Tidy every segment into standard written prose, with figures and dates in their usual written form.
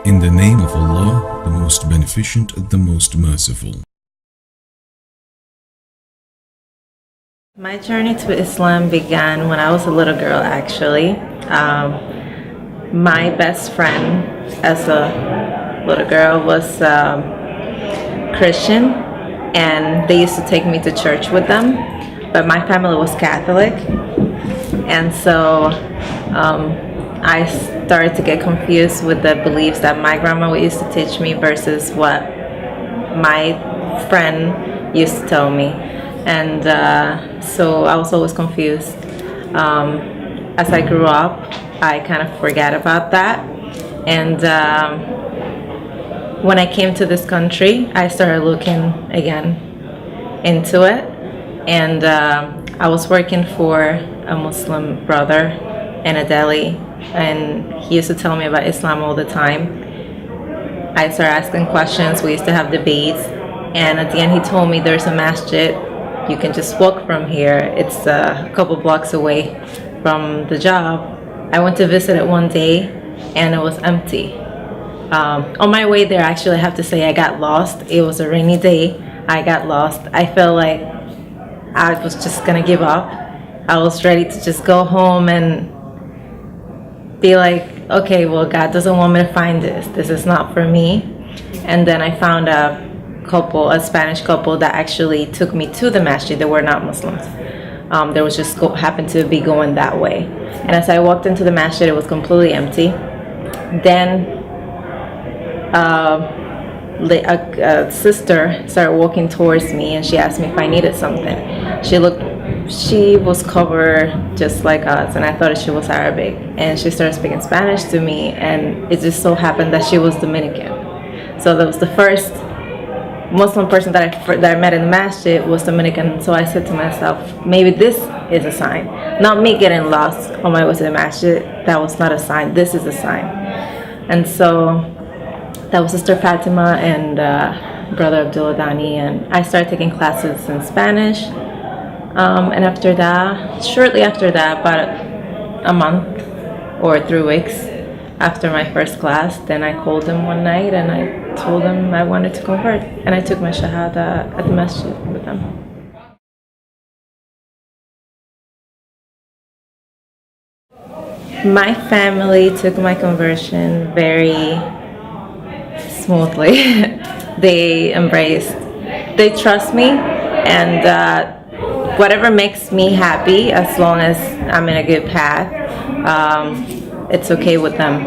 In the name of Allah, the most beneficent, the most merciful. My journey to Islam began when I was a little girl, actually. My best friend as a little girl was Christian, and they used to take me to church with them, but my family was Catholic, and so I started to get confused with the beliefs that my grandma used to teach me versus what my friend used to tell me. And so I was always confused. As I grew up, I kind of forgot about that. And when I came to this country, I started looking again into it. And I was working for a Muslim brother in a deli, and he used to tell me about Islam all the time. I started asking questions. We used to have debates. And at the end, he told me there's a masjid. You can just walk from here. It's a couple blocks away from the job. I went to visit it one day and it was empty. On my way there, actually, I have to say I got lost. It was a rainy day. I got lost. I felt like I was just gonna give up. I was ready to just go home and be like, okay, well, God doesn't want me to find this. This is not for me. And then I found a Spanish couple that actually took me to the masjid. They were not Muslims. They was just happened to be going that way. And as I walked into the masjid, it was completely empty. Then a sister started walking towards me, and she asked me if I needed something. She was covered just like us, and I thought she was Arabic. And she started speaking Spanish to me, and it just so happened that she was Dominican. So that was the first Muslim person that I met in the masjid was Dominican. So I said to myself, maybe this is a sign. Not me getting lost on my way to the masjid. That was not a sign. This is a sign. And so that was Sister Fatima and Brother Abdullah Dani, and I started taking classes in Spanish. And after that, shortly after that, about a month or 3 weeks after my first class, then I called him one night and I told him I wanted to convert, and I took my shahada at the masjid with him. My family took my conversion very smoothly. They embraced, they trust me, and whatever makes me happy, as long as I'm in a good path, it's okay with them.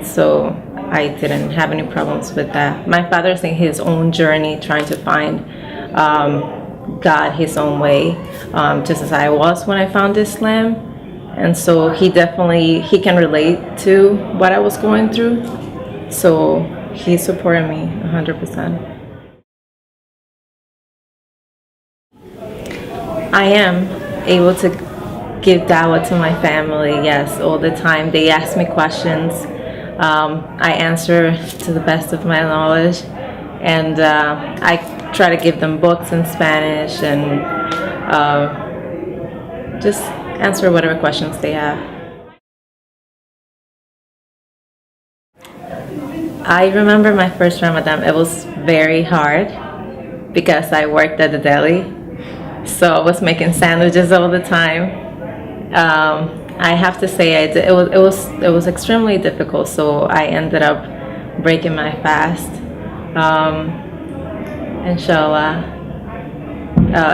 So I didn't have any problems with that. My father's in his own journey, trying to find God his own way, just as I was when I found Islam. And so he can relate to what I was going through. So he supported me 100%. I am able to give dawah to my family, yes, all the time. They ask me questions. I answer to the best of my knowledge, and I try to give them books in Spanish and just answer whatever questions they have. I remember my first Ramadan. It was very hard because I worked at the deli, so I was making sandwiches all the time. I have to say it was extremely difficult, so I ended up breaking my fast. Inshallah.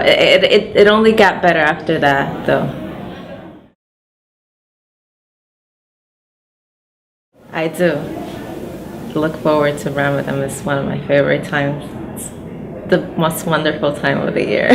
It only got better after that, though. I do look forward to Ramadan. It's one of my favorite times. It's the most wonderful time of the year.